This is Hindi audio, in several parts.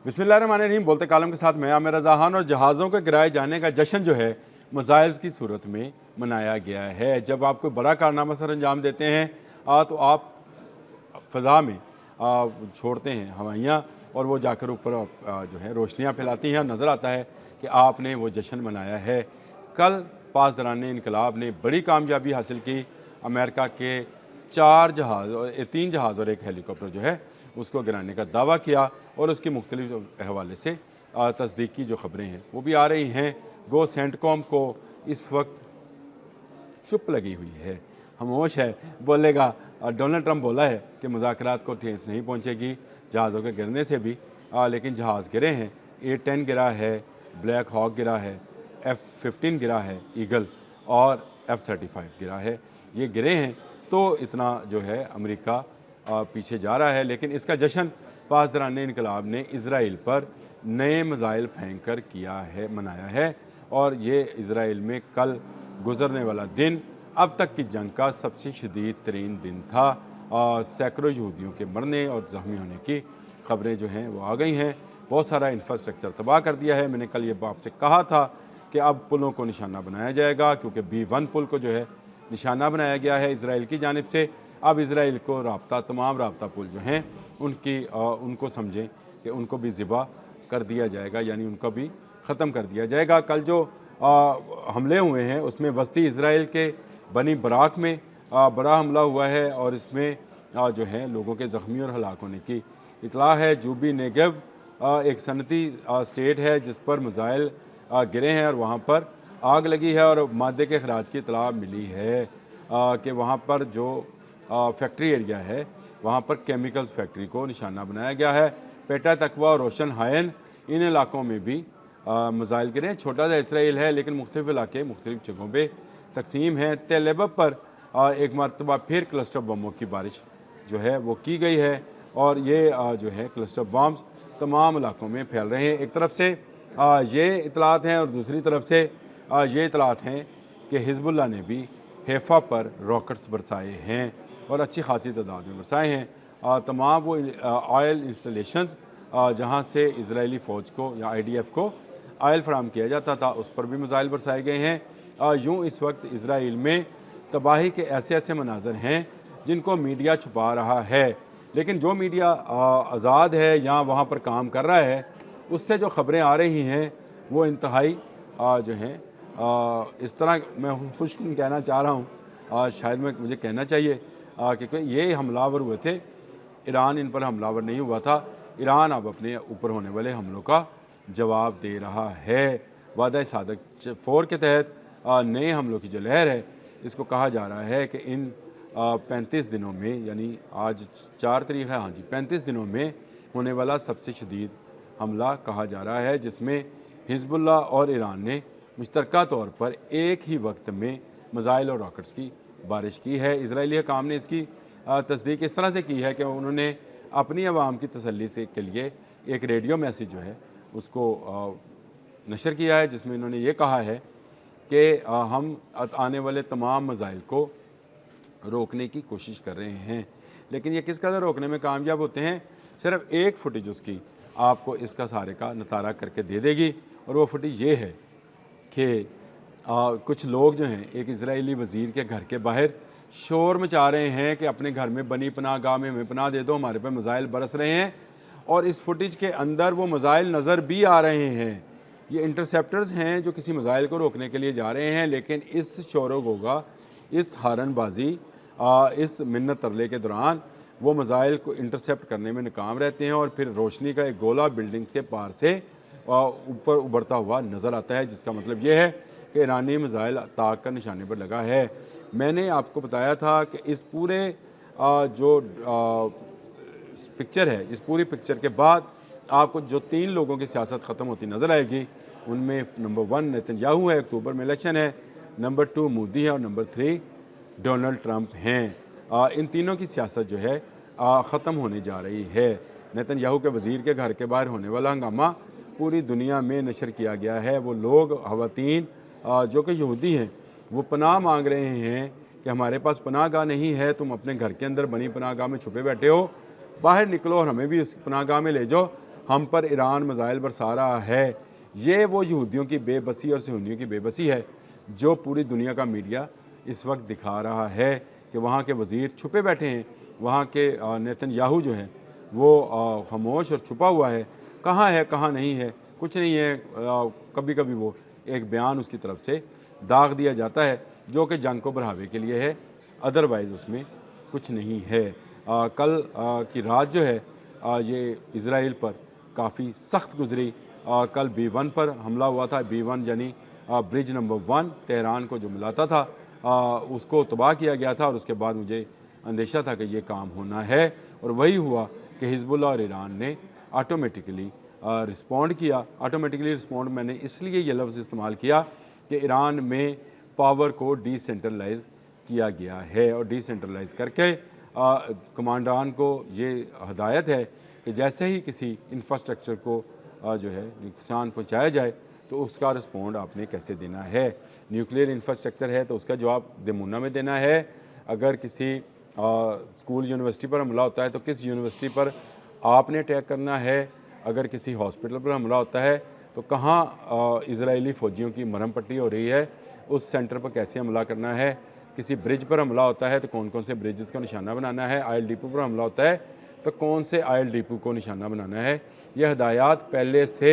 बिस्मिल्लाहिर्रहमानिर्रहीम। बोलते कालम के साथ मैं आमिर रज़ा खान। और जहाज़ों के गिराए जाने का जश्न जो है मिसाइल्स की सूरत में मनाया गया है। जब आप कोई बड़ा कारनामा सर अंजाम देते हैं तो आप फ़ज़ा में छोड़ते हैं हवाइयाँ, और वो जाकर ऊपर जो है रोशनियाँ फैलाती हैं। नज़र आता है कि आपने वो जश्न मनाया है। कल पासदाराने इनकलाब ने बड़ी कामयाबी हासिल की। अमेरिका के 4 जहाज़ और 3 जहाज़ और 1 हेलीकॉप्टर जो है उसको गिराने का दावा किया, और उसकी मुख्तलिफ हवाले से तस्दीक की जो ख़बरें हैं वो भी आ रही हैं। गो सेंटकॉम को इस वक्त चुप लगी हुई है, खामोश है। बोलेगा, डोनाल्ड ट्रंप बोला है कि मुज़ाकरात को ठेस नहीं पहुंचेगी जहाज़ों के गिरने से भी, लेकिन जहाज़ गिरे हैं। A-10 गिरा है, ब्लैक हॉक गिरा है, F-15 गिरा है ईगल, और F-35 गिरा है। ये गिरे हैं तो इतना जो है अमेरिका पीछे जा रहा है। लेकिन इसका जश्न पासदाराने इनकलाब ने इसराइल पर नए मिसाइल फेंक कर किया है, मनाया है। और ये इसराइल में कल गुजरने वाला दिन अब तक की जंग का सबसे शदीद तरीन दिन था। सैकड़ों यहूदियों के मरने और ज़ख्मी होने की खबरें जो हैं वो आ गई हैं। बहुत सारा इंफ्रास्ट्रक्चर तबाह कर दिया है। मैंने कल ये आपसे कहा था कि अब पुलों को निशाना बनाया जाएगा, क्योंकि B-1 पुल को जो है निशाना बनाया गया है इसराइल की जानिब से। अब इसराइल को तमाम राब्ता पुल जो हैं उनको समझें कि उनको भी ज़िबा कर दिया जाएगा, यानी उनको भी ख़त्म कर दिया जाएगा। कल जो हमले हुए हैं उसमें वस्ती इसराइल के बनी बराक में बड़ा हमला हुआ है, और इसमें जो है लोगों के ज़ख्मी और हलाक होने की इतला है। जूबी नेगेव एक सनती स्टेट है जिस पर मिसाइल गिरे हैं और वहाँ पर आग लगी है, और मादे के अखराज की इतला मिली है कि वहाँ पर जो फैक्ट्री एरिया है वहाँ पर केमिकल्स फैक्ट्री को निशाना बनाया गया है। पेटा तकवा और रोशन हायन, इन इलाकों में भी मिसाइल गिरे। छोटा सा इसराइल है लेकिन मुख्तलिफ इलाके मुख्तलिफ जगहों पर तकसीम हैं। तेल अवीव पर एक मरतबा फिर क्लस्टर बमों की बारिश जो है वो की गई है, और ये जो है क्लस्टर बम्स तमाम इलाकों में फैल रहे हैं। एक तरफ से ये इतलात हैं, और दूसरी तरफ से ये इतलात हैं कि हिजबुल्लाह ने भी हैफा पर रॉकेट्स बरसाए हैं, और अच्छी खासी तादाद में बरसाए हैं। तमाम वो ऑयल इंस्टॉलेशंस जहाँ से इजरायली फ़ौज को या IDF को ऑयल फराम किया जाता था उस पर भी मिसाइल बरसाए गए हैं। यूँ इस वक्त इसराइल में तबाही के ऐसे ऐसे मनाजर हैं जिनको मीडिया छुपा रहा है, लेकिन जो मीडिया आज़ाद है या वहाँ पर काम कर रहा है उससे जो ख़बरें आ रही हैं वो इंतहाई जो हैं इस तरह मैं खुशकिन कहना चाह रहा हूँ, शायद मुझे कहना चाहिए क्योंकि ये हमलावर हुए थे। ईरान इन पर हमलावर नहीं हुआ था। ईरान अब अपने ऊपर होने वाले हमलों का जवाब दे रहा है। वादा सादक 4 के तहत नए हमलों की जो लहर है इसको कहा जा रहा है कि इन 35 दिनों में, यानी आज 4 तारीख है, हाँ जी, 35 दिनों में होने वाला सबसे शदीद हमला कहा जा रहा है, जिसमें हिजबुल्लाह और ईरान ने मुश्तरका तौर पर एक ही वक्त में मिसाइल और रॉकेट्स की बारिश की है। इजरायली हुकाम ने इसकी तस्दीक इस तरह से की है कि उन्होंने अपनी आवाम की तसल्ली से के लिए एक रेडियो मैसेज जो है उसको नशर किया है, जिसमें इन्होंने ये कहा है कि हम आने वाले तमाम मिसाइल को रोकने की कोशिश कर रहे हैं। लेकिन ये किस कदर रोकने में कामयाब होते हैं, सिर्फ एक फुटेज उसकी आपको इसका सारे का नतारा करके दे देगी। और वो फुटेज ये है कि कुछ लोग जो हैं एक इजरायली वज़ीर के घर के बाहर शोर मचा रहे हैं कि अपने घर में बनी पनाह गाह में हमें पनाह दे दो, हमारे पे मिसाइल बरस रहे हैं। और इस फुटेज के अंदर वो मिसाइल नज़र भी आ रहे हैं। ये इंटरसेप्टर्स हैं जो किसी मिसाइल को रोकने के लिए जा रहे हैं, लेकिन इस शोरो गोगा, इस हारनबाजी, इस मिन्नत तरले के दौरान वो मिसाइल को इंटरसेप्ट करने में नाकाम रहते हैं, और फिर रोशनी का एक गोला बिल्डिंग के पार से ऊपर उभरता हुआ नज़र आता है, जिसका मतलब ये है कि ईरानी मिसाइल ताक का निशाने पर लगा है। मैंने आपको बताया था कि इस पूरे जो पिक्चर है, इस पूरी पिक्चर के बाद आपको जो 3 लोगों की सियासत ख़त्म होती नज़र आएगी, उनमें नंबर 1 नेतन्याहू है, अक्टूबर में इलेक्शन है, नंबर 2 मोदी है, और नंबर 3 डोनाल्ड ट्रंप हैं। इन तीनों की सियासत जो है ख़त्म होने जा रही है। नेतन्याहू के वज़ीर के घर के बाहर होने वाला हंगामा पूरी दुनिया में नशर किया गया है। वो लोग ख़वातीन जो कि यहूदी हैं वो पनाह मांग रहे हैं कि हमारे पास पनाह गाह नहीं है, तुम अपने घर के अंदर बनी पनाह गाह में छुपे बैठे हो, बाहर निकलो और हमें भी उस पनाह गाह में ले जाओ। हम पर ईरान मिसाइल बरसा रहा है। ये वो यहूदियों की बेबसी और सहूनियों की बेबसी है जो पूरी दुनिया का मीडिया इस वक्त दिखा रहा है कि वहाँ के वज़ीर छुपे बैठे हैं, वहाँ के नेतन्याहू जो है वो खामोश और छुपा हुआ है, कहाँ नहीं है, कुछ नहीं है। कभी कभी वो एक बयान उसकी तरफ से दाग दिया जाता है जो कि जंग को बढ़ावे के लिए है, अदरवाइज़ उसमें कुछ नहीं है। कल की रात जो है ये इज़राइल पर काफ़ी सख्त गुजरी। कल B1 पर हमला हुआ था। B1 यानी ब्रिज नंबर 1 तेहरान को जो मिलाता था उसको तबाह किया गया था और उसके बाद मुझे अंदेशा था कि ये काम होना है और वही हुआ कि हिजबुल्लाह और ईरान ने ऑटोमेटिकली रिस्पॉन्ड किया। ऑटोमेटिकली रिस्पॉन्ड मैंने इसलिए ये लफ्ज़ इस्तेमाल किया कि ईरान में पावर को डिसेंट्रलाइज किया गया है और डिसेंट्रलाइज करके कमांडान को ये हदायत है कि जैसे ही किसी इंफ्रास्ट्रक्चर को जो है नुकसान पहुँचाया जाए तो उसका रिस्पॉन्ड आपने कैसे देना है। न्यूक्लियर इंफ्रास्ट्रक्चर है तो उसका जवाब दमुना में देना है। अगर किसी स्कूल यूनिवर्सिटी पर हमला होता है तो किस यूनिवर्सिटी पर आपने अटैक करना है। अगर किसी हॉस्पिटल पर हमला होता है तो कहाँ इजरायली फ़ौजियों की मरहम पट्टी हो रही है, उस सेंटर पर कैसे हमला करना है। किसी ब्रिज पर हमला होता है तो कौन कौन से ब्रिजेस का निशाना बनाना है। आयल डिपो पर हमला होता है तो कौन से आयल डिपो को निशाना बनाना है। यह हदायत पहले से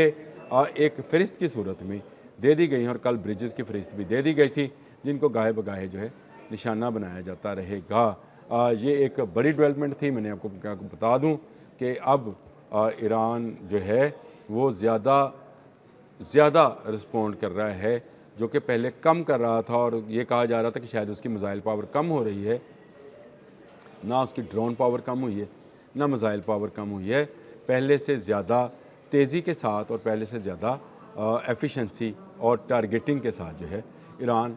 एक फ़हरिस्त की सूरत में दे दी गई हैं और कल ब्रिजेस की फ़हरिस्त भी दे दी गई थी जिनको गाहे बगाहे जो है निशाना बनाया जाता रहेगा। ये एक बड़ी डेवलपमेंट थी। मैंने आपको बता दूं कि अब ईरान जो है वो ज़्यादा रिस्पॉन्ड कर रहा है जो कि पहले कम कर रहा था और ये कहा जा रहा था कि शायद उसकी मिसाइल पावर कम हो रही है। ना उसकी ड्रोन पावर कम हुई है, ना मिसाइल पावर कम हुई है। पहले से ज़्यादा तेज़ी के साथ और पहले से ज़्यादा एफिशिएंसी और टारगेटिंग के साथ जो है ईरान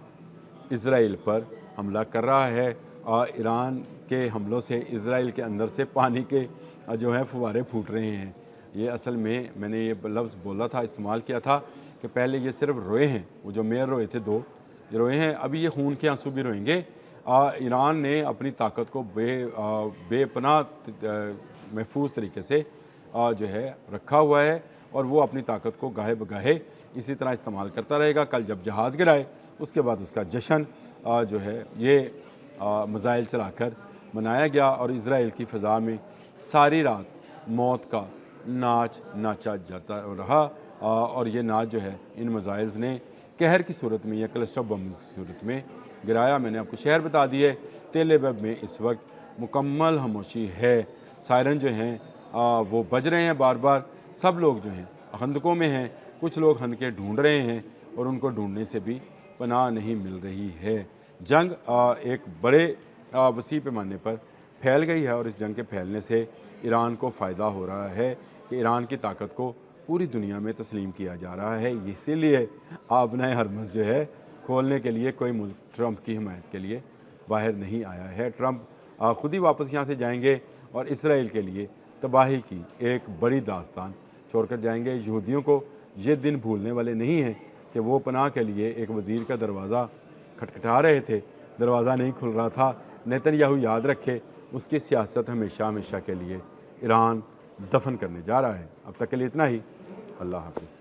इज़राइल पर हमला कर रहा है। ईरान के हमलों से इज़राइल के अंदर से पानी के जो है फुवारे फूट रहे हैं। ये असल में मैंने ये लफ्ज़ बोला था, इस्तेमाल किया था कि पहले ये सिर्फ रोए हैं, वो जो मेयर रोए थे 2 ये रोए हैं, अभी ये खून के आंसू भी रोएंगे। ईरान ने अपनी ताकत को बेपनाह महफूज तरीके से जो है रखा हुआ है और वो अपनी ताकत को गाहे बगाहे इसी तरह इस्तेमाल करता रहेगा। कल जब जहाज़ गिराए उसके बाद उसका जश्न जो है ये मिसाइल चलाकर मनाया गया और इज़राइल की फ़िज़ा में सारी रात मौत का नाच नाचा जाता रहा। और ये नाच जो है इन मिसाइल्स ने कहर की सूरत में या क्लस्टर बम्स की सूरत में गिराया। मैंने आपको शहर बता दिए। तेल अवीव में इस वक्त मुकम्मल खामोशी है। सायरन जो हैं वो बज रहे हैं बार बार। सब लोग जो हैं खंदकों में हैं, कुछ लोग खंदकें ढूंढ रहे हैं और उनको ढूंढने से भी पनाह नहीं मिल रही है। जंग एक बड़े वसी पैमाने पर फैल गई है और इस जंग के फैलने से ईरान को फ़ायदा हो रहा है कि ईरान की ताकत को पूरी दुनिया में तस्लीम किया जा रहा है। इसीलिए आबनाए हरमज़ जो है खोलने के लिए कोई मुल्क ट्रंप की हिमायत के लिए बाहर नहीं आया है। ट्रंप ख़ुद ही वापस यहाँ से जाएंगे और इसराइल के लिए तबाही की एक बड़ी दास्तान छोड़कर जाएंगे। यहूदियों को ये दिन भूलने वाले नहीं हैं कि वो पनाह के लिए एक वज़ीर का दरवाज़ा खटखटा रहे थे, दरवाज़ा नहीं खुल रहा था। नेतन्याहू याद रखे, उसकी सियासत हमेशा हमेशा के लिए ईरान दफन करने जा रहा है। अब तक के लिए इतना ही। अल्लाह हाफ़िज़।